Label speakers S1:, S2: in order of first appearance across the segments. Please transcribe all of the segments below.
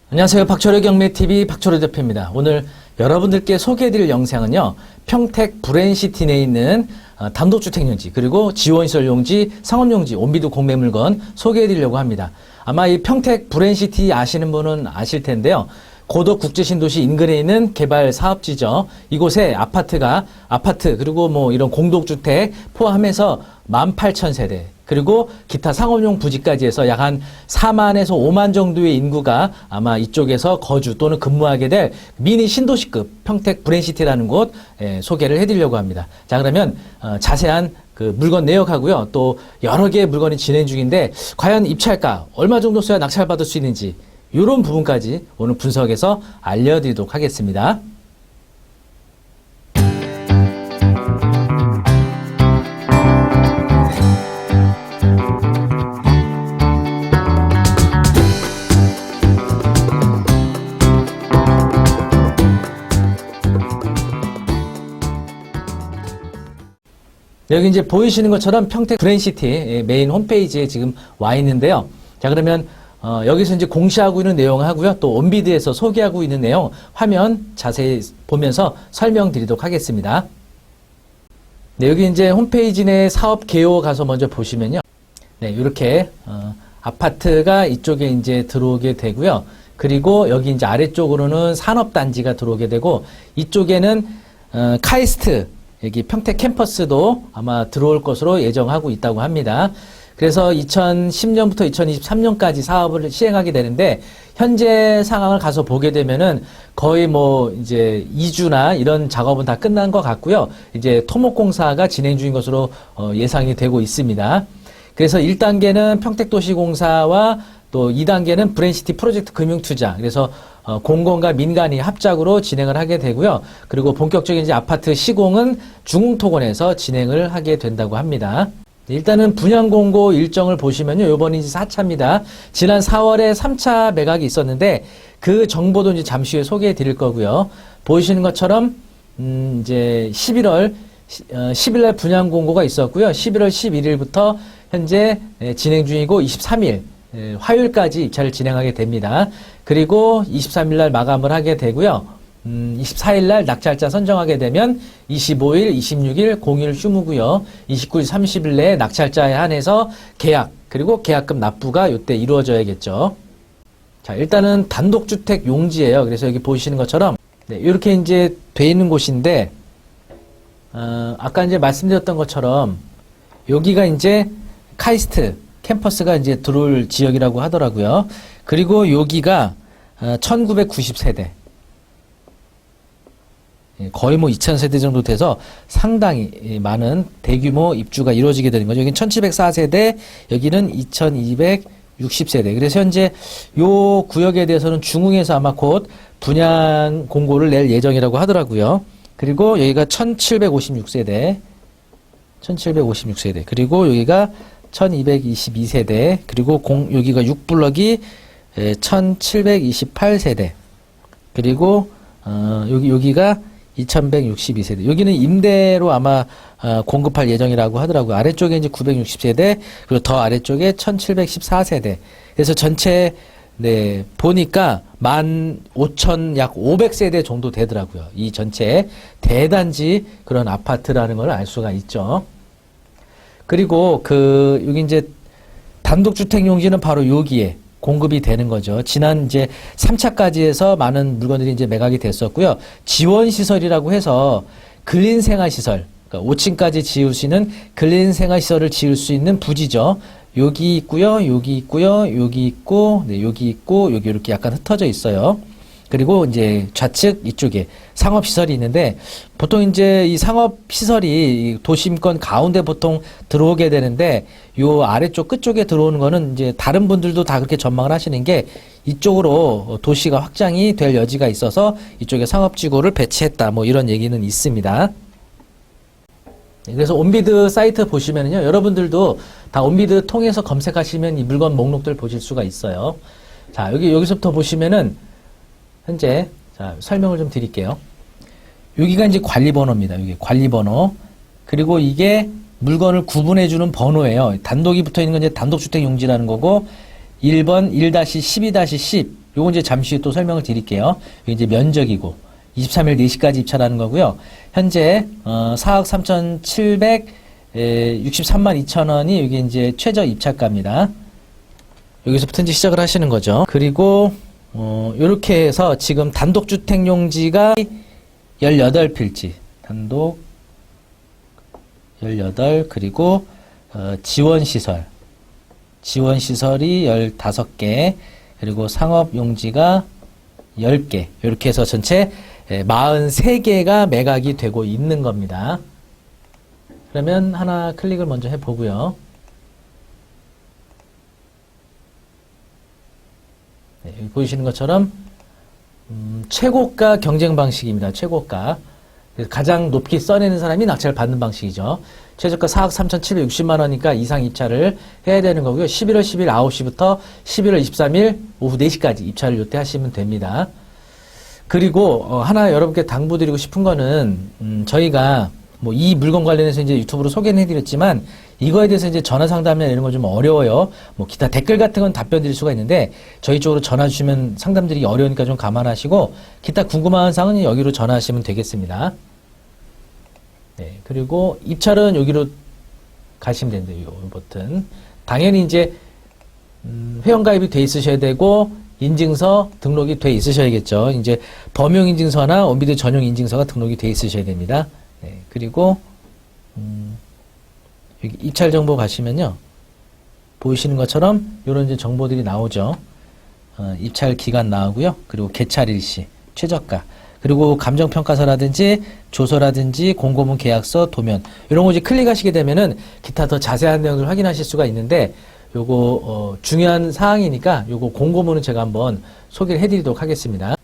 S1: 안녕하세요. 박철호 경매TV 박철호 대표입니다. 오늘 여러분들께 소개해드릴 영상은요. 평택 브랜시티 내에 있는 단독주택용지 그리고 지원시설용지, 상업용지, 온비도 공매물건 소개해드리려고 합니다. 아마 이 평택 브랜시티 아시는 분은 아실 텐데요. 고덕 국제신도시 인근에 있는 개발 사업지죠. 이곳에 아파트 그리고 뭐 이런 공동주택 포함해서 18,000세대 그리고 기타 상업용 부지까지 해서 약 한 4만에서 5만 정도의 인구가 아마 이쪽에서 거주 또는 근무하게 될 미니 신도시급 평택 브랜시티라는 곳 소개를 해드리려고 합니다. 자, 그러면 자세한 그 물건 내역하고요. 또 여러 개의 물건이 진행 중인데 과연 입찰가 얼마 정도 써야 낙찰받을 수 있는지 이런 부분까지 오늘 분석해서 알려드리도록 하겠습니다. 여기 이제 보이시는 것처럼 평택 브랜시티 메인 홈페이지에 지금 와 있는데요. 자, 그러면 여기서 이제 공시하고 있는 내용 하고요. 또 온비드에서 소개하고 있는 내용 화면 자세히 보면서 설명드리도록 하겠습니다. 네, 여기 이제 홈페이지 내 사업 개요 가서 먼저 보시면요. 네, 이렇게 아파트가 이쪽에 이제 들어오게 되고요. 그리고 여기 이제 아래쪽으로는 산업단지가 들어오게 되고 이쪽에는 카이스트 여기 평택 캠퍼스도 아마 들어올 것으로 예정하고 있다고 합니다. 그래서 2010년부터 2023년까지 사업을 시행하게 되는데 현재 상황을 가서 보게 되면은 거의 뭐 이제 이주나 이런 작업은 다 끝난 것 같고요. 이제 토목공사가 진행 중인 것으로 예상이 되고 있습니다. 그래서 1단계는 평택도시공사와 또 2단계는 브랜시티 프로젝트 금융투자. 그래서 공공과 민간이 합작으로 진행을 하게 되고요. 그리고 본격적인 이제 아파트 시공은 중흥토건에서 진행을 하게 된다고 합니다. 일단은 분양 공고 일정을 보시면요. 요번이 이제 4차입니다. 지난 4월에 3차 매각이 있었는데 그 정보도 이제 잠시 후에 소개해 드릴 거고요. 보이시는 것처럼 이제 11월 10일 날 분양 공고가 있었고요. 11월 11일부터 현재 진행 중이고 23일 화요일까지 입찰을 진행하게 됩니다. 그리고 23일 날 마감을 하게 되고요. 24일 날 낙찰자 선정하게 되면 25일, 26일 공휴일 휴무고요. 29일, 30일 내에 낙찰자에 한해서 계약 그리고 계약금 납부가 이때 이루어져야겠죠. 자, 일단은 단독주택 용지예요. 그래서 여기 보시는 것처럼 네, 이렇게 이제 돼 있는 곳인데 아까 이제 말씀드렸던 것처럼 여기가 이제 카이스트 캠퍼스가 이제 들어올 지역이라고 하더라고요. 그리고 여기가 1990세대. 거의 뭐 2000세대 정도 돼서 상당히 많은 대규모 입주가 이루어지게 되는 거죠. 여기는 1704세대, 여기는 2260세대. 그래서 현재 요 구역에 대해서는 중흥에서 아마 곧 분양 공고를 낼 예정이라고 하더라고요. 그리고 여기가 1756세대. 1756세대. 그리고 여기가 1222세대, 그리고 여기가 6블럭이 1728세대, 그리고 여기가 2162세대. 여기는 임대로 아마 공급할 예정이라고 하더라고요. 아래쪽에 이제 960세대, 그리고 더 아래쪽에 1714세대. 그래서 전체 네, 보니까 15,000 약 500세대 정도 되더라고요. 이 전체 대단지 그런 아파트라는 걸 알 수가 있죠. 그리고 여기 이제 단독주택 용지는 바로 여기에 공급이 되는 거죠. 지난 이제 3차까지 해서 많은 물건들이 이제 매각이 됐었고요. 지원시설이라고 해서 근린생활시설, 그러니까 5층까지 지을 수 있는 근린생활시설을 지을 수 있는 부지죠. 여기 있고요, 여기 있고요, 여기 있고, 네, 여기 있고, 여기 이렇게 약간 흩어져 있어요. 그리고 이제 좌측 이쪽에 상업시설이 있는데 보통 이제 이 상업시설이 도심권 가운데 보통 들어오게 되는데 요 아래쪽 끝쪽에 들어오는 거는 이제 다른 분들도 다 그렇게 전망을 하시는 게 이쪽으로 도시가 확장이 될 여지가 있어서 이쪽에 상업지구를 배치했다 뭐 이런 얘기는 있습니다. 그래서 온비드 사이트 보시면은요, 여러분들도 다 온비드 통해서 검색하시면 이 물건 목록들 보실 수가 있어요. 자, 여기서부터 보시면은 현재 자, 설명을 좀 드릴게요. 여기가 이제 관리번호입니다. 여기 관리번호. 그리고 이게 물건을 구분해주는 번호예요. 단독이 붙어 있는 건 이제 단독주택 용지라는 거고, 1번 1-12-10 요건 이제 잠시 후에 또 설명을 드릴게요. 이게 이제 면적이고 23일 4시까지 입찰하는 거고요. 현재 4억 3,763만 2천 원이 이게 이제 최저 입찰가입니다. 여기서부터 이제 시작을 하시는 거죠. 그리고 요렇게 해서 지금 단독주택 용지가 18필지, 단독 18, 그리고 지원시설이 15개, 그리고 상업용지가 10개, 이렇게 해서 전체 43개가 매각이 되고 있는 겁니다. 그러면 하나 클릭을 먼저 해보고요. 네, 여기 보이시는 것처럼 최고가 경쟁 방식입니다. 최고가. 가장 높게 써내는 사람이 낙찰을 받는 방식이죠. 최저가 4억 3,760만 원이니까 이상 입찰을 해야 되는 거고요. 11월 10일 9시부터 11월 23일 오후 4시까지 입찰을 요때 하시면 됩니다. 그리고 하나 여러분께 당부드리고 싶은 거는 저희가 뭐 이 물건 관련해서 이제 유튜브로 소개는 해드렸지만 이거에 대해서 이제 전화 상담이나 이런 거 좀 어려워요. 뭐 기타 댓글 같은 건 답변 드릴 수가 있는데 저희 쪽으로 전화 주시면 상담드리기 어려우니까 좀 감안하시고 기타 궁금한 사항은 여기로 전화하시면 되겠습니다. 네, 그리고 입찰은 여기로 가시면 된대요. 요 버튼. 당연히 이제 회원가입이 돼 있으셔야 되고 인증서 등록이 돼 있으셔야겠죠. 이제 범용 인증서나 원비드 전용 인증서가 등록이 돼 있으셔야 됩니다. 네, 그리고 여기 입찰 정보 가시면요. 보이시는 것처럼 이런 이제 정보들이 나오죠. 입찰 기간 나오고요. 그리고 개찰 일시, 최저가, 그리고 감정평가서라든지 조서라든지 공고문 계약서, 도면 이런 거 이제 클릭하시게 되면은 기타 더 자세한 내용을 확인하실 수가 있는데 요거 중요한 사항이니까 요거 공고문은 제가 한번 소개를 해드리도록 하겠습니다.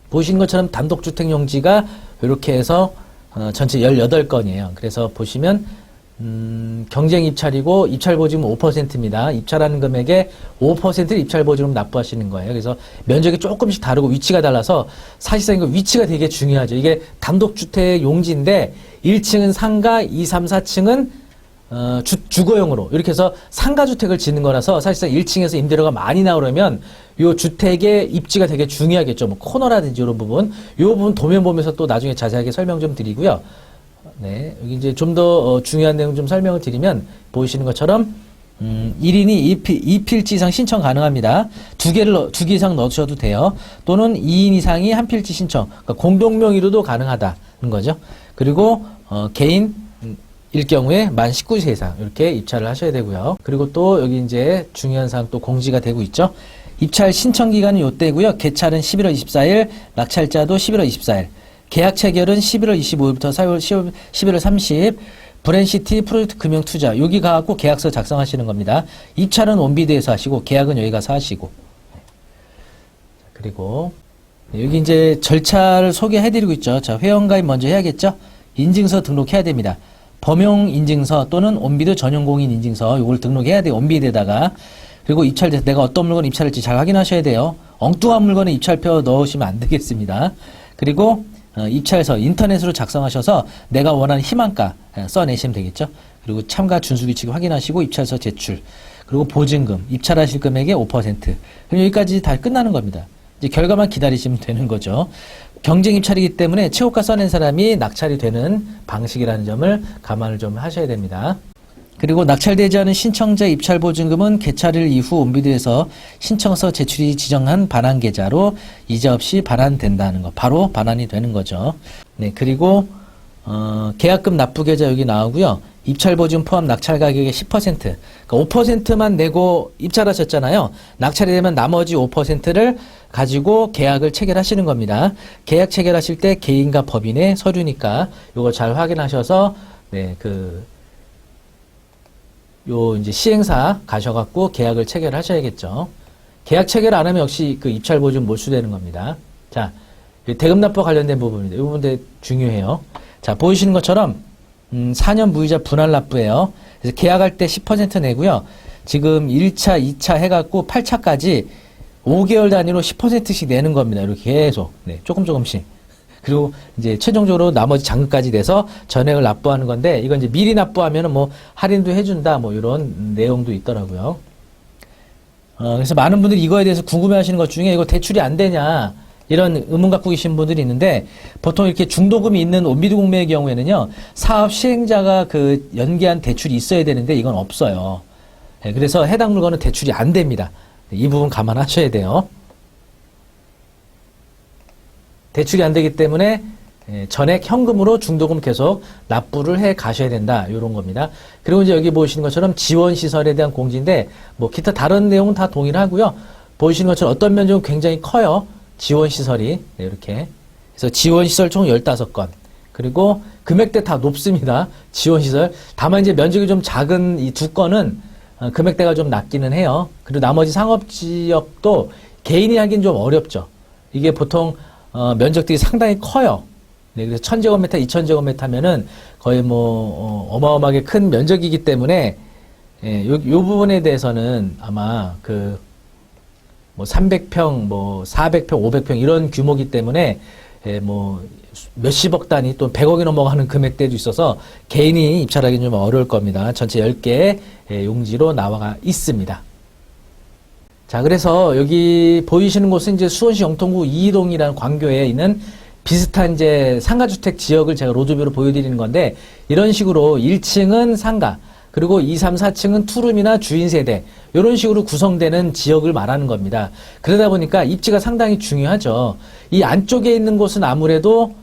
S1: 보시는 것처럼 단독주택 용지가 이렇게 해서 전체 18건이에요. 그래서 보시면 경쟁 입찰이고 입찰 보증은 5%입니다. 입찰하는 금액의 5%를 입찰 보증으로 납부하시는 거예요. 그래서 면적이 조금씩 다르고 위치가 달라서 사실상 이거 위치가 되게 중요하죠. 이게 단독주택 용지인데 1층은 상가, 2, 3, 4층은 주거용으로 이렇게 해서 상가주택을 짓는 거라서 사실상 1층에서 임대료가 많이 나오려면 요 주택의 입지가 되게 중요하겠죠. 뭐 코너라든지 이런 부분, 요 부분 도면 보면서 또 나중에 자세하게 설명 좀 드리고요. 네, 여기 이제 좀 더 중요한 내용 좀 설명을 드리면 보이시는 것처럼 1인이 2필지 이상 신청 가능합니다. 두 개 이상 넣으셔도 돼요. 또는 2인 이상이 한 필지 신청, 그러니까 공동명의로도 가능하다는 거죠. 그리고 개인 일 경우에 만 19세 이상 이렇게 입찰을 하셔야 되고요. 그리고 또 여기 이제 중요한 사항 또 공지가 되고 있죠. 입찰 신청 기간은 요때고요. 개찰은 11월 24일, 낙찰자도 11월 24일. 계약 체결은 11월 25일부터 11월 30일. 브랜시티 프로젝트 금융투자 여기 가갖고 계약서 작성하시는 겁니다. 입찰은 원비드에서 하시고 계약은 여기 가서 하시고. 그리고 여기 이제 절차를 소개해드리고 있죠. 자, 회원가입 먼저 해야겠죠. 인증서 등록해야 됩니다. 범용 인증서 또는 원비드 전용 공인 인증서 요걸 등록해야 돼요. 원비드에다가. 그리고 입찰 내가 어떤 물건 입찰할지 잘 확인하셔야 돼요. 엉뚱한 물건에 입찰표 넣으시면 안 되겠습니다. 그리고 입찰서 인터넷으로 작성하셔서 내가 원하는 희망가 써내시면 되겠죠. 그리고 참가 준수규칙 확인하시고 입찰서 제출. 그리고 보증금, 입찰하실 금액의 5%. 그럼 여기까지 다 끝나는 겁니다. 이제 결과만 기다리시면 되는 거죠. 경쟁 입찰이기 때문에 최고가 써낸 사람이 낙찰이 되는 방식이라는 점을 감안을 좀 하셔야 됩니다. 그리고 낙찰되지 않은 신청자 입찰 보증금은 개찰일 이후 원비드에서 신청서 제출이 지정한 반환 계좌로 이자 없이 반환된다는 거, 바로 반환이 되는 거죠. 네, 그리고 계약금 납부 계좌 여기 나오고요. 입찰 보증 포함 낙찰 가격의 10%, 그러니까 5%만 내고 입찰하셨잖아요. 낙찰이 되면 나머지 5%를 가지고 계약을 체결하시는 겁니다. 계약 체결하실 때 개인과 법인의 서류니까 이거 잘 확인하셔서 네, 요 이제 시행사 가셔갖고 계약을 체결하셔야겠죠. 계약 체결 안 하면 역시 그 입찰 보증 몰수되는 겁니다. 자, 대금 납부와 관련된 부분입니다. 이 부분 되게 중요해요. 자, 보이시는 것처럼 4년 무이자 분할 납부예요. 그래서 계약할 때 10% 내고요. 지금 1차, 2차 해갖고 8차까지 5개월 단위로 10%씩 내는 겁니다. 이렇게 계속 네, 조금씩. 그리고 이제 최종적으로 나머지 잔금까지 내서 전액을 납부하는 건데 이건 이제 미리 납부하면은 뭐 할인도 해준다 뭐 이런 내용도 있더라고요. 그래서 많은 분들이 이거에 대해서 궁금해 하시는 것 중에 이거 대출이 안 되냐, 이런 의문 갖고 계신 분들이 있는데, 보통 이렇게 중도금이 있는 온비드 공매의 경우에는요, 사업 시행자가 그 연계한 대출이 있어야 되는데 이건 없어요. 네, 그래서 해당 물건은 대출이 안 됩니다. 이 부분 감안하셔야 돼요. 대출이 안 되기 때문에 전액 현금으로 중도금 계속 납부를 해 가셔야 된다. 이런 겁니다. 그리고 이제 여기 보시는 것처럼 지원시설에 대한 공지인데, 뭐 기타 다른 내용은 다 동일하고요. 보시는 것처럼 어떤 면적은 굉장히 커요. 지원시설이. 네, 이렇게. 그래서 지원시설 총 15건. 그리고 금액대 다 높습니다. 지원시설. 다만 이제 면적이 좀 작은 이 두 건은 금액대가 좀 낮기는 해요. 그리고 나머지 상업지역도 개인이 하긴 좀 어렵죠. 이게 보통 면적들이 상당히 커요. 네, 그래서 1000제곱미터, 2000제곱미터면은 거의 뭐 어마어마하게 큰 면적이기 때문에 요 부분에 대해서는 아마 그 뭐 300평, 뭐 400평, 500평 이런 규모이기 때문에 뭐 몇십억 단위 또 100억이 넘어가는 금액대도 있어서 개인이 입찰하기는 좀 어려울 겁니다. 전체 10개의 용지로 나와 있습니다. 자, 그래서 여기 보이시는 곳은 이제 수원시 영통구 이이동이라는 광교에 있는 비슷한 이제 상가주택 지역을 제가 로드뷰로 보여드리는 건데, 이런 식으로 1층은 상가, 그리고 2, 3, 4층은 투룸이나 주인 세대, 이런 식으로 구성되는 지역을 말하는 겁니다. 그러다 보니까 입지가 상당히 중요하죠. 이 안쪽에 있는 곳은 아무래도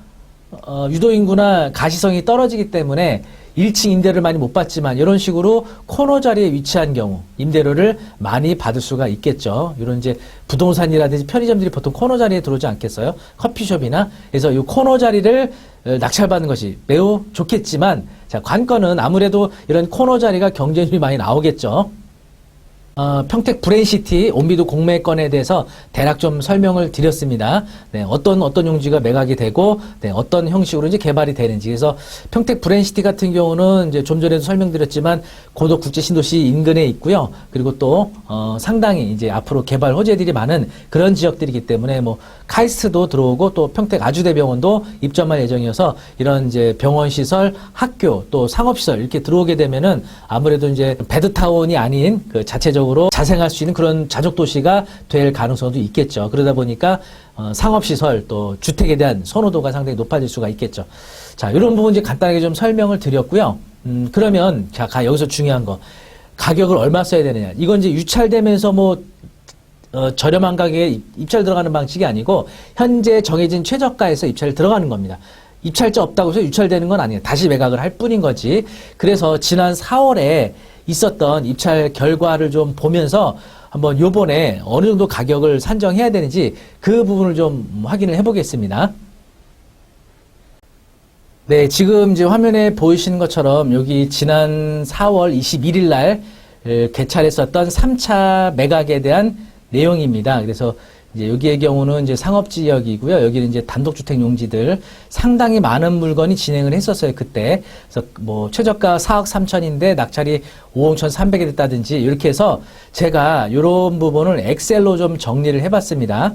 S1: 유도인구나 가시성이 떨어지기 때문에 1층 임대를 많이 못 받지만, 이런 식으로 코너 자리에 위치한 경우 임대료를 많이 받을 수가 있겠죠. 이런 이제 부동산이라든지 편의점들이 보통 코너 자리에 들어오지 않겠어요? 커피숍이나. 그래서 이 코너 자리를 낙찰받는 것이 매우 좋겠지만, 자, 관건은 아무래도 이런 코너 자리가 경쟁률이 많이 나오겠죠. 평택 브랜시티 온비드 공매건에 대해서 대략 좀 설명을 드렸습니다. 네, 어떤 용지가 매각이 되고, 네, 어떤 형식으로 이제 개발이 되는지. 그래서 평택 브랜시티 같은 경우는 이제 좀 전에도 설명드렸지만 고덕 국제 신도시 인근에 있고요. 그리고 또 상당히 이제 앞으로 개발 호재들이 많은 그런 지역들이기 때문에 뭐 카이스트도 들어오고 또 평택 아주대병원도 입점할 예정이어서, 이런 이제 병원 시설, 학교 또 상업 시설 이렇게 들어오게 되면은 아무래도 이제 베드타운이 아닌 그 자체적으로 자생할 수 있는 그런 자족 도시가 될 가능성도 있겠죠. 그러다 보니까 상업시설 또 주택에 대한 선호도가 상당히 높아질 수가 있겠죠. 자, 이런 부분 이제 간단하게 좀 설명을 드렸고요. 그러면 자, 여기서 중요한 거, 가격을 얼마 써야 되느냐. 이건 이제 유찰되면서 뭐 저렴한 가격에 입찰 들어가는 방식이 아니고, 현재 정해진 최저가에서 입찰 들어가는 겁니다. 입찰자 없다고 해서 유찰되는 건 아니에요. 다시 매각을 할 뿐인 거지. 그래서 지난 4월에 있었던 입찰 결과를 좀 보면서 한번 요번에 어느 정도 가격을 산정해야 되는지 그 부분을 좀 확인을 해보겠습니다. 네, 지금 이제 화면에 보이시는 것처럼 여기 지난 4월 21일 날 개찰했었던 3차 매각에 대한 내용입니다. 그래서 이제 여기의 경우는 이제 상업지역이고요. 여기는 이제 단독주택 용지들 상당히 많은 물건이 진행을 했었어요, 그때. 그래서 뭐 최저가 4억 3천인데 낙찰이 5억 1,300에 됐다든지, 이렇게 해서 제가 이런 부분을 엑셀로 좀 정리를 해봤습니다.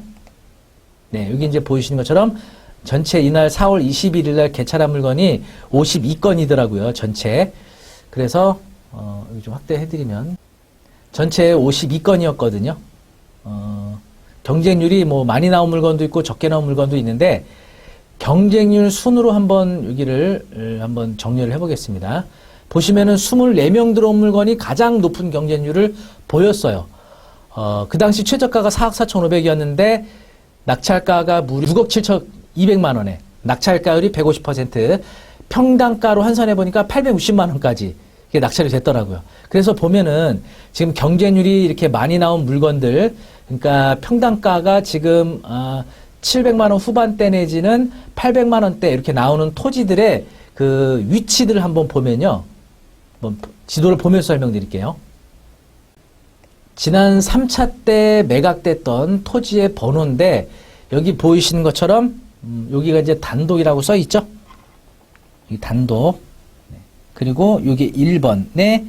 S1: 네, 여기 이제 보이시는 것처럼 전체 이날 4월 21일 날 개찰한 물건이 52건이더라고요, 전체. 그래서 여기 좀 확대해드리면 전체 52건이었거든요. 경쟁률이 뭐 많이 나온 물건도 있고 적게 나온 물건도 있는데, 경쟁률 순으로 한번 여기를 한번 정리를 해보겠습니다. 보시면은 24명 들어온 물건이 가장 높은 경쟁률을 보였어요. 그 당시 최저가가 4억 4,500이었는데 낙찰가가 무려 6억 7,200만 원에, 낙찰가율이 150%, 평당가로 환산해보니까 860만 원까지 이게 낙찰이 됐더라고요. 그래서 보면은 지금 경쟁률이 이렇게 많이 나온 물건들, 그러니까 평당가가 지금 700만 원 후반대 내지는 800만 원대 이렇게 나오는 토지들의 그 위치들을 한번 보면요. 지도를 보면서 설명드릴게요. 지난 3차 때 매각됐던 토지의 번호인데, 여기 보이시는 것처럼 여기가 이제 단독이라고 써 있죠. 이 단독. 그리고 여기 1번에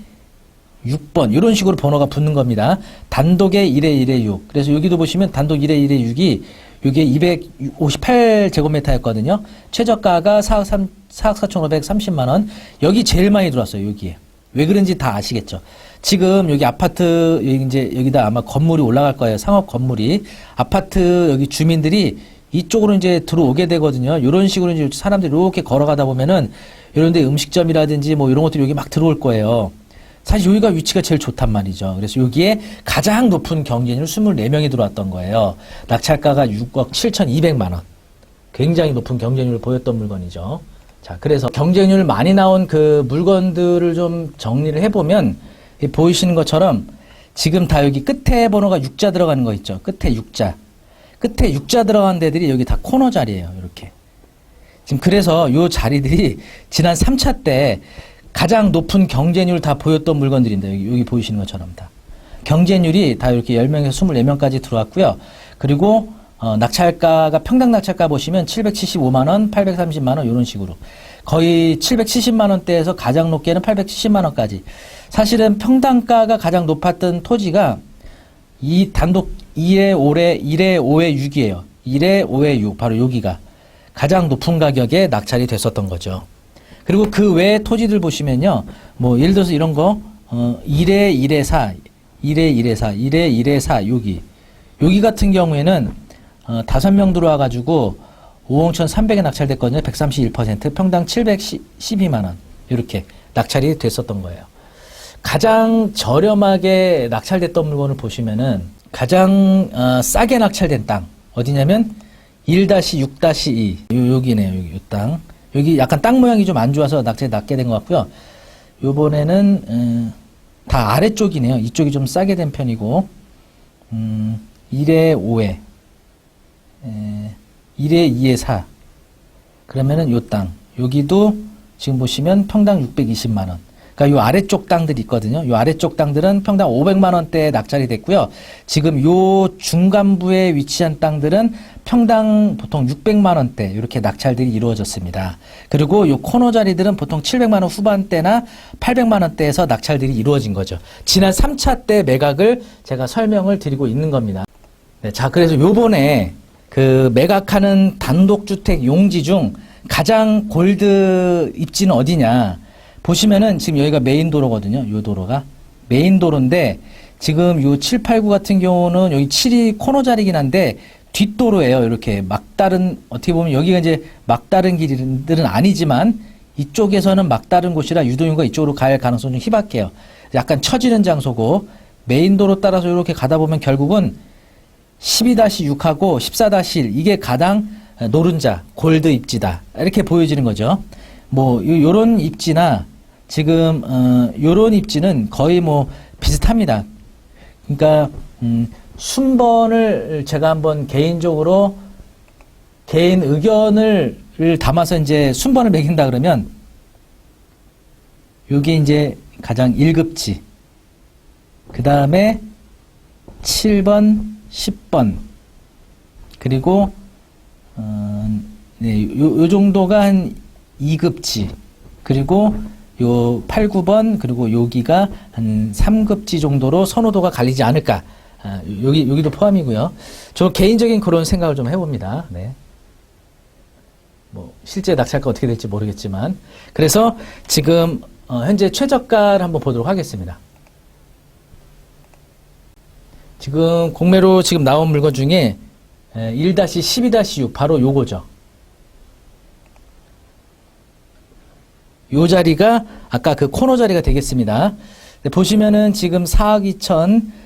S1: 6번, 이런 식으로 번호가 붙는 겁니다. 단독에 1에 1에 6. 그래서 여기도 보시면 단독 1에 1에 6이 이게 258제곱미터였거든요. 최저가가 4억 4,530만 원. 여기 제일 많이 들어왔어요, 여기에. 왜 그런지 다 아시겠죠? 지금 여기 아파트, 여기 이제 여기다 아마 건물이 올라갈 거예요. 상업 건물이. 아파트 여기 주민들이 이쪽으로 이제 들어오게 되거든요. 이런 식으로 이제 사람들이 이렇게 걸어가다 보면은 이런 데 음식점이라든지 뭐 이런 것들이 여기 막 들어올 거예요. 사실 여기가 위치가 제일 좋단 말이죠. 그래서 여기에 가장 높은 경쟁률 24명이 들어왔던 거예요. 낙찰가가 6억 7,200만 원. 굉장히 높은 경쟁률을 보였던 물건이죠. 자, 그래서 경쟁률 많이 나온 그 물건들을 좀 정리를 해보면 보이시는 것처럼 지금 다 여기 끝에 번호가 6자 들어가는 거 있죠. 끝에 6자. 끝에 6자 들어간 데들이 여기 다 코너 자리예요. 이렇게. 지금 그래서 요 자리들이 지난 3차 때 가장 높은 경쟁률을 다 보였던 물건들인데 여기 보이시는 것처럼 다. 경쟁률이 다 이렇게 10명에서 24명까지 들어왔고요. 그리고 낙찰가가 평당 낙찰가 보시면 775만 원, 830만 원 이런 식으로 거의 770만 원대에서 가장 높게는 870만 원까지. 사실은 평당가가 가장 높았던 토지가 이 단독 2에 5에 1에 5에 6이에요. 1에 5에 6 바로 여기가 가장 높은 가격에 낙찰이 됐었던 거죠. 그리고 그 외에 토지들 보시면요. 뭐 예를 들어서 이런 거 1에 1에 4, 1에 1에 4, 1에 1에 4 여기 같은 경우에는 5명 들어와 가지고 5억 1,300에 낙찰됐거든요. 131% 평당 712만 원 이렇게 낙찰이 됐었던 거예요. 가장 저렴하게 낙찰됐던 물건을 보시면은 가장 싸게 낙찰된 땅 어디냐면 1-6-2 여기네요. 여기 땅. 여기 약간 땅 모양이 좀 안 좋아서 낙찰이 낮게 된 것 같고요. 요번에는 다 아래쪽이네요. 이쪽이 좀 싸게 된 편이고 1에 5에 1에 2에 4 그러면은 요 땅 여기도 지금 보시면 평당 620만 원. 그러니까 요 아래쪽 땅들이 있거든요. 요 아래쪽 땅들은 평당 500만 원대에 낙찰이 됐고요. 지금 요 중간부에 위치한 땅들은 평당 보통 600만 원대 이렇게 낙찰들이 이루어졌습니다. 그리고 요 코너 자리들은 보통 700만 원 후반대나 800만 원대에서 낙찰들이 이루어진 거죠. 지난 3차 때 매각을 제가 설명을 드리고 있는 겁니다. 네, 자, 그래서 요번에 그 매각하는 단독주택 용지 중 가장 골드 입지는 어디냐? 보시면은 지금 여기가 메인 도로거든요. 요 도로가 메인 도로인데 지금 요 7, 8, 9 같은 경우는 여기 7이 코너 자리긴 한데 뒷도로예요. 이렇게 막다른 어떻게 보면 여기가 이제 막다른 길들은 아니지만 이쪽에서는 막다른 곳이라 유동인구가 이쪽으로 갈 가능성이 좀 희박해요. 약간 처지는 장소고 메인 도로 따라서 이렇게 가다 보면 결국은 12-6하고 14-1 이게 가장 노른자 골드 입지다 이렇게 보여지는 거죠. 뭐 요런 입지나 지금 요런 입지는 거의 뭐 비슷합니다. 그러니까 순번을 제가 한번 개인적으로 개인 의견을 담아서 이제 순번을 매긴다 그러면 요게 이제 가장 1급지 그 다음에 7번 10번 그리고 네, 요 정도가 한 2급지 그리고 요 8, 9번 그리고 여기가 한 3급지 정도로 선호도가 갈리지 않을까. 여기도 포함이고요. 저 개인적인 그런 생각을 좀 해봅니다. 네. 뭐 실제 낙찰가 어떻게 될지 모르겠지만 그래서 지금 현재 최저가를 한번 보도록 하겠습니다. 지금 공매로 지금 나온 물건 중에 1-12-6 바로 요거죠. 요 자리가 아까 그 코너 자리가 되겠습니다. 보시면은 지금 4억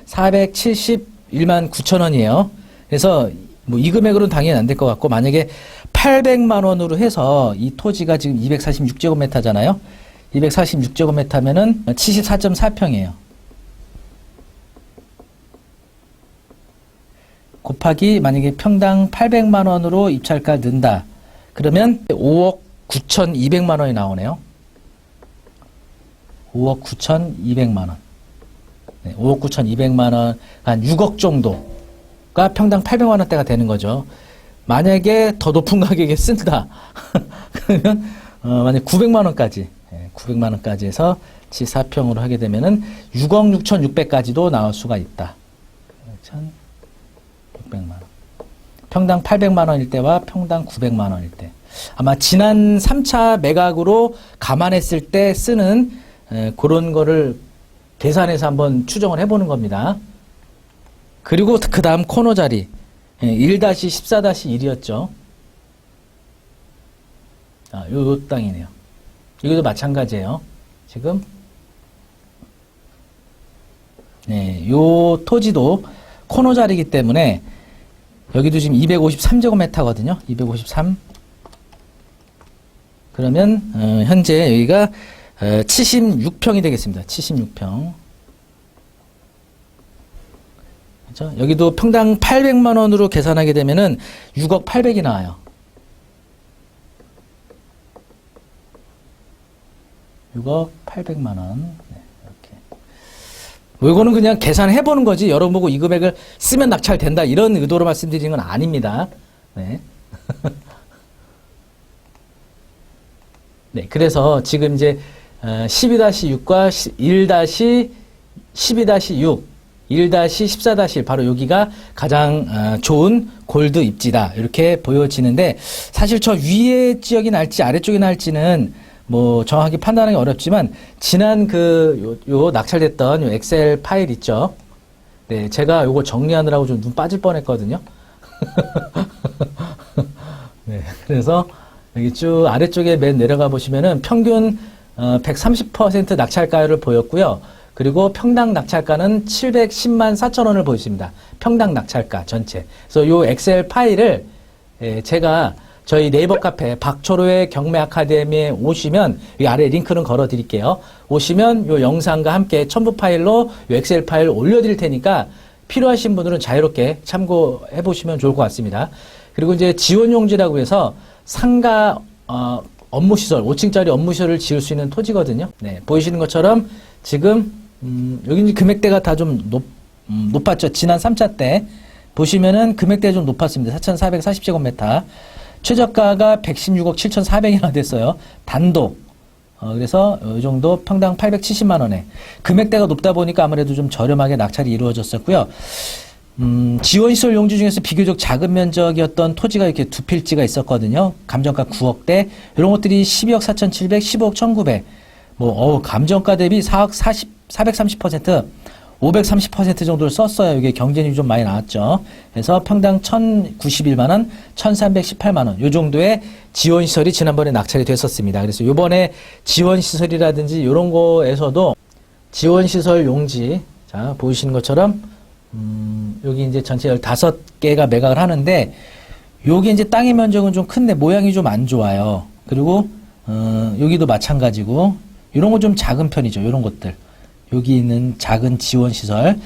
S1: 2,471만 9천 원이에요. 그래서 뭐 이 금액으로는 당연히 안 될 것 같고 만약에 800만 원으로 해서 이 토지가 지금 246제곱미터잖아요. 246제곱미터면은 74.4평이에요. 곱하기 만약에 평당 800만 원으로 입찰가 넣는다. 그러면 5억 9,200만 원이 나오네요. 5억 9,200만 원. 네, 5억 9,200만 원, 한 6억 정도가 평당 800만 원대가 되는 거죠. 만약에 더 높은 가격에 쓴다. 그러면, 만약 900만 원까지, 900만 원까지 해서 74평으로 하게 되면은 6억 6,600까지도 나올 수가 있다. 600만 원. 평당 800만 원일 때와 평당 900만 원일 때. 아마 지난 3차 매각으로 감안했을 때 쓰는 그런 거를 계산해서 한번 추정을 해보는 겁니다. 그리고 그 다음 코너 자리 1-14-1이었죠. 요 땅이네요. 이것도 마찬가지예요. 지금 네, 요 토지도 코너 자리이기 때문에 여기도 지금 253제곱미터거든요. 253. 그러면 현재 여기가 76평이 되겠습니다. 76평. 그렇죠? 여기도 평당 800만 원으로 계산하게 되면은 6억 800이 나와요. 6억 800만 원. 네, 이렇게. 이거는 그냥 계산해 보는 거지. 여러분 보고 이 금액을 쓰면 낙찰된다 이런 의도로 말씀드리는 건 아닙니다. 네. 네, 그래서 지금 이제 12-6과 1-12-6, 1-14-1 바로 여기가 가장 좋은 골드 입지다 이렇게 보여지는데 사실 저 위에 지역이 날지 아래쪽이 날지는 뭐 정확히 판단하기 어렵지만 지난 요 낙찰됐던 요 엑셀 파일 있죠. 네, 제가 요거 정리하느라고 좀 눈 빠질 뻔했거든요. 네, 그래서 여기 쭉 아래쪽에 맨 내려가 보시면은 평균 130% 낙찰가율을 보였고요. 그리고 평당 낙찰가는 710만 4천 원을 보였습니다. 평당 낙찰가 전체. 그래서 요 엑셀 파일을 제가 저희 네이버 카페 박초로의 경매 아카데미에 오시면 이 아래 링크는 걸어 드릴게요. 오시면 요 영상과 함께 첨부 파일로 요 엑셀 파일 올려 드릴 테니까 필요하신 분들은 자유롭게 참고해 보시면 좋을 것 같습니다. 그리고 이제 지원 용지라고 해서 상가 업무시설 5층짜리 업무시설을 지을 수 있는 토지거든요. 네, 보이시는 것처럼 지금 여기 이제 금액대가 다 좀 높았죠. 지난 3차 때 보시면은 금액대가 좀 높았습니다. 4,440제곱미터. 최저가가 116억 7,400이나 됐어요. 단독. 그래서 이 정도 평당 870만 원에 금액대가 높다 보니까 아무래도 좀 저렴하게 낙찰이 이루어졌었고요. 지원시설 용지 중에서 비교적 작은 면적이었던 토지가 이렇게 두 필지가 있었거든요. 감정가 9억대. 이런 것들이 12억 4,700, 15억 1,900. 감정가 대비 4억 430%, 530% 정도를 썼어요. 이게 경쟁률이 좀 많이 나왔죠. 그래서 평당 1,091만 원, 1,318만 원. 요 정도의 지원시설이 지난번에 낙찰이 됐었습니다. 그래서 요번에 지원시설이라든지 이런 거에서도 지원시설 용지, 자, 보이시는 것처럼 여기 이제 전체 15개가 매각을 하는데, 여기 이제 땅의 면적은 좀 큰데 모양이 좀 안 좋아요. 그리고, 여기도 마찬가지고, 이런 거 좀 작은 편이죠. 이런 것들. 여기 있는 작은 지원시설.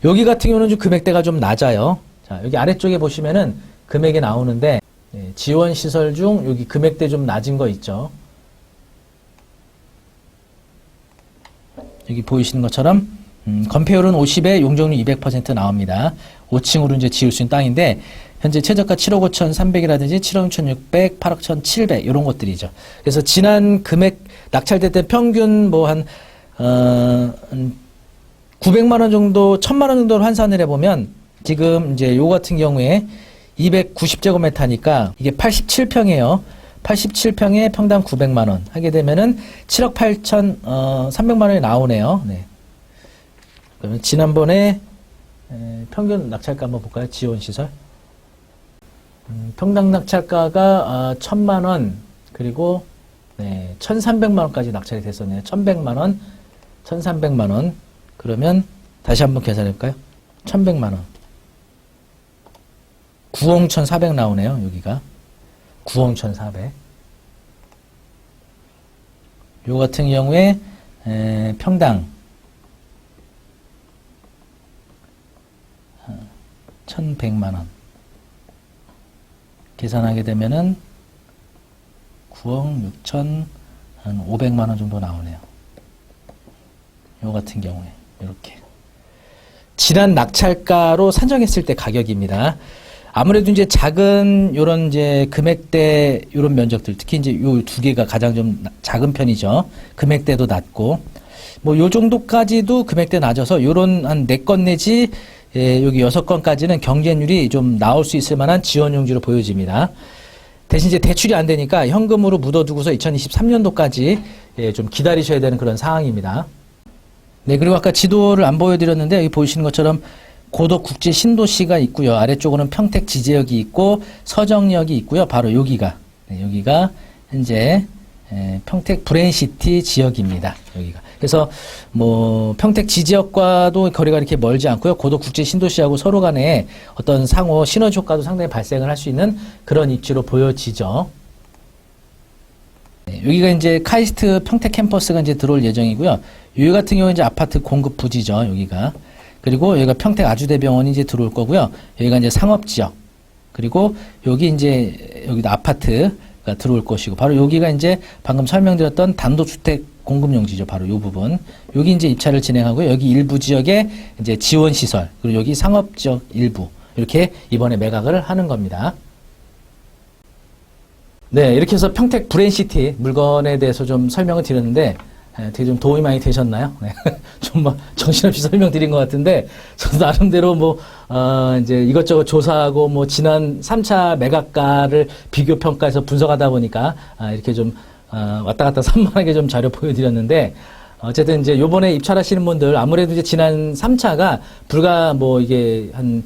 S1: 여기 같은 경우는 좀 금액대가 좀 낮아요. 자, 여기 아래쪽에 보시면은 금액이 나오는데, 네, 지원시설 중 여기 금액대 좀 낮은 거 있죠. 여기 보이시는 것처럼, 건폐율은 50에 용적률 200% 나옵니다. 5층으로 이제 지을 수 있는 땅인데, 현재 최저가 7억 5,300이라든지 7억 6,600, 8억 1,700 이런 것들이죠. 그래서 지난 금액 낙찰될 때 평균 뭐 한 900만 원 정도, 1,000만 원 정도를 환산을 해보면 지금 이제 요 같은 경우에 290제곱미터니까 이게 87평이에요. 87평에 평당 900만 원 하게 되면은 7억 8,300만 원이 나오네요. 네. 그러면 지난번에 평균 낙찰가 한번 볼까요? 지원시설. 평당 낙찰가가 1,000만 원 그리고 네, 1,300만 원까지 낙찰이 됐었네요. 1,100만 원, 1,300만 원. 그러면 다시 한번 계산해 볼까요? 1,100만 원. 9억 1,400 나오네요. 여기가 9억 1,400. 요 같은 경우에 평당 1,100만 원. 계산하게 되면은 9억 6,500만 원 정도 나오네요. 요 같은 경우에 이렇게 지난 낙찰가로 산정했을 때 가격입니다. 아무래도 이제 작은 요런 이제 금액대 요런 면적들 특히 이제 요 두 개가 가장 좀 작은 편이죠. 금액대도 낮고 뭐 요 정도까지도 금액대 낮아서 요런 한 4건 내지 여기 6건까지는 경쟁률이 좀 나올 수 있을 만한 지원 용지로 보여집니다. 대신 이제 대출이 안 되니까 현금으로 묻어두고서 2023년도까지 좀 기다리셔야 되는 그런 상황입니다. 네, 그리고 아까 지도를 안 보여드렸는데 여기 보이시는 것처럼 고덕 국제 신도시가 있고요. 아래쪽으로는 평택 지제역이 있고 서정역이 있고요. 바로 여기가 여기가 현재 평택 브랜시티 지역입니다. 여기가. 그래서 뭐 평택 지지역과도 거리가 이렇게 멀지 않고요. 고덕 국제 신도시하고 서로 간에 어떤 상호 시너지 효과도 상당히 발생을 할 수 있는 그런 입지로 보여지죠. 여기가 이제 카이스트 평택 캠퍼스가 이제 들어올 예정이고요. 여기 같은 경우는 이제 아파트 공급 부지죠. 여기가. 그리고 여기가 평택 아주대병원이 이제 들어올 거고요. 여기가 이제 상업지역. 그리고 여기 이제 여기도 아파트가 들어올 것이고, 바로 여기가 이제 방금 설명드렸던 단독주택 공급용지죠. 바로 이 부분. 여기 이제 입찰을 진행하고요. 여기 일부 지역에 이제 지원시설, 그리고 여기 상업지역 일부. 이렇게 이번에 매각을 하는 겁니다. 네, 이렇게 해서 평택 브랜시티 물건에 대해서 좀 설명을 드렸는데, 되게 좀 도움이 많이 되셨나요? 네. 좀 뭐 정신없이 설명드린 것 같은데, 저도 나름대로 뭐, 이제 이것저것 조사하고 뭐 지난 3차 매각가를 비교평가해서 분석하다 보니까, 이렇게 좀, 왔다 갔다 산만하게 좀 자료 보여드렸는데, 어쨌든 이제 요번에 입찰하시는 분들, 아무래도 이제 지난 3차가 불과 뭐 이게 한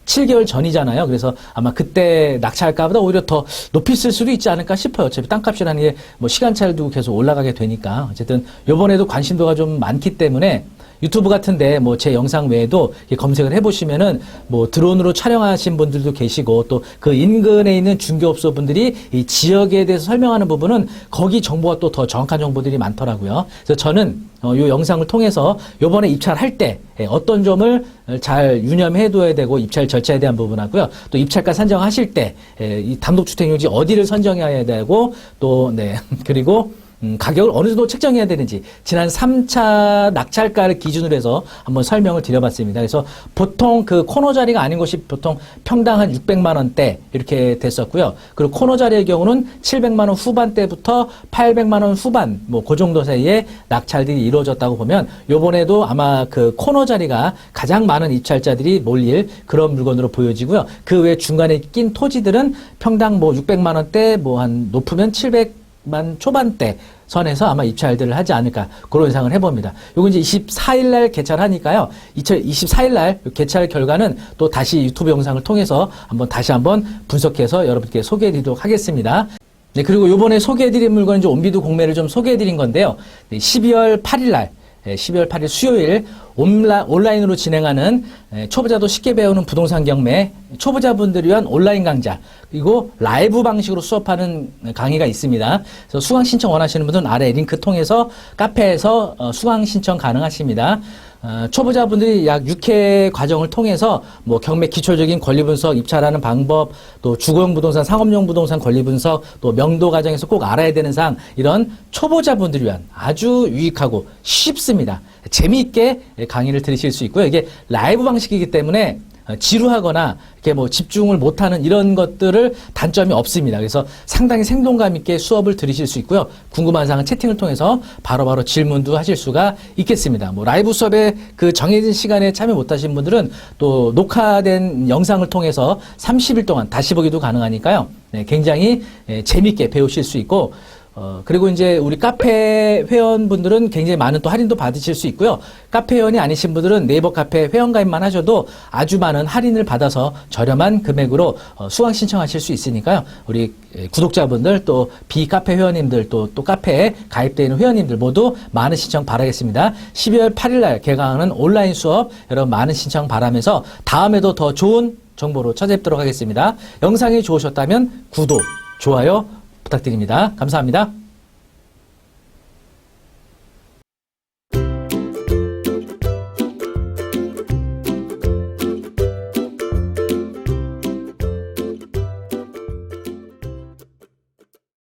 S1: 7개월 전이잖아요. 그래서 아마 그때 낙찰가보다 오히려 더 높이 쓸 수도 있지 않을까 싶어요. 어차피 땅값이라는 게 뭐 시간차를 두고 계속 올라가게 되니까. 어쨌든 요번에도 관심도가 좀 많기 때문에 유튜브 같은데 뭐 제 영상 외에도 검색을 해보시면은 뭐 드론으로 촬영하신 분들도 계시고 또 그 인근에 있는 중개업소 분들이 이 지역에 대해서 설명하는 부분은 거기 정보가 또 더 정확한 정보들이 많더라고요. 그래서 저는 요 영상을 통해서 요번에 입찰할 때 어떤 점을 잘 유념해둬야 되고 입찰 절차에 대한 부분하고요. 또 입찰가 선정하실 때 이 단독주택용지 어디를 선정해야 되고 또 네 그리고 가격을 어느 정도 책정해야 되는지 지난 3차 낙찰가를 기준으로 해서 한번 설명을 드려봤습니다. 그래서 보통 그 코너 자리가 아닌 것이 보통 평당 한 600만 원대 이렇게 됐었고요. 그리고 코너 자리의 경우는 700만 원 후반대부터 800만 원 후반 뭐 그 정도 사이에 낙찰들이 이루어졌다고 보면 요번에도 아마 그 코너 자리가 가장 많은 입찰자들이 몰릴 그런 물건으로 보여지고요. 그 외 중간에 낀 토지들은 평당 뭐 600만 원대 뭐 한 높으면 700만 초반대 선에서 아마 입찰들을 하지 않을까 그런 예상을 해봅니다. 요거 이제 24일날 개찰하니까요. 24일날 개찰 결과는 또 다시 유튜브 영상을 통해서 다시 한번 분석해서 여러분께 소개해드리도록 하겠습니다. 네, 그리고 요번에 소개해드린 물건은 이제 온비드 공매를 좀 소개해드린 건데요. 12월 8일날 12월 8일 수요일 온라인으로 진행하는 초보자도 쉽게 배우는 부동산 경매 초보자분들을 위한 온라인 강좌 그리고 라이브 방식으로 수업하는 강의가 있습니다. 그래서 수강 신청 원하시는 분들은 아래 링크 통해서 카페에서 수강 신청 가능하십니다. 초보자분들이 약 6회 과정을 통해서 뭐 경매 기초적인 권리 분석, 입찰하는 방법, 또 주거용 부동산, 상업용 부동산 권리 분석, 또 명도 과정에서 꼭 알아야 되는 사항 이런 초보자분들을 위한 아주 유익하고 쉽습니다. 재미있게 강의를 들으실 수 있고요. 이게 라이브 방식이기 때문에 지루하거나 이렇게 뭐 집중을 못하는 이런 것들을 단점이 없습니다. 그래서 상당히 생동감 있게 수업을 들으실 수 있고요. 궁금한 사항은 채팅을 통해서 바로바로 질문도 하실 수가 있겠습니다. 뭐 라이브 수업에 그 정해진 시간에 참여 못하신 분들은 또 녹화된 영상을 통해서 30일 동안 다시 보기도 가능하니까요. 네, 굉장히 재밌게 배우실 수 있고 그리고 이제 우리 카페 회원분들은 굉장히 많은 또 할인도 받으실 수 있고요. 카페 회원이 아니신 분들은 네이버 카페 회원가입만 하셔도 아주 많은 할인을 받아서 저렴한 금액으로 수강 신청하실 수 있으니까요. 우리 구독자분들 또 비카페 회원님들 또 카페에 가입되어 있는 회원님들 모두 많은 신청 바라겠습니다. 12월 8일날 개강하는 온라인 수업 여러분 많은 신청 바라면서 다음에도 더 좋은 정보로 찾아뵙도록 하겠습니다. 영상이 좋으셨다면 구독, 좋아요 부탁드립니다. 감사합니다.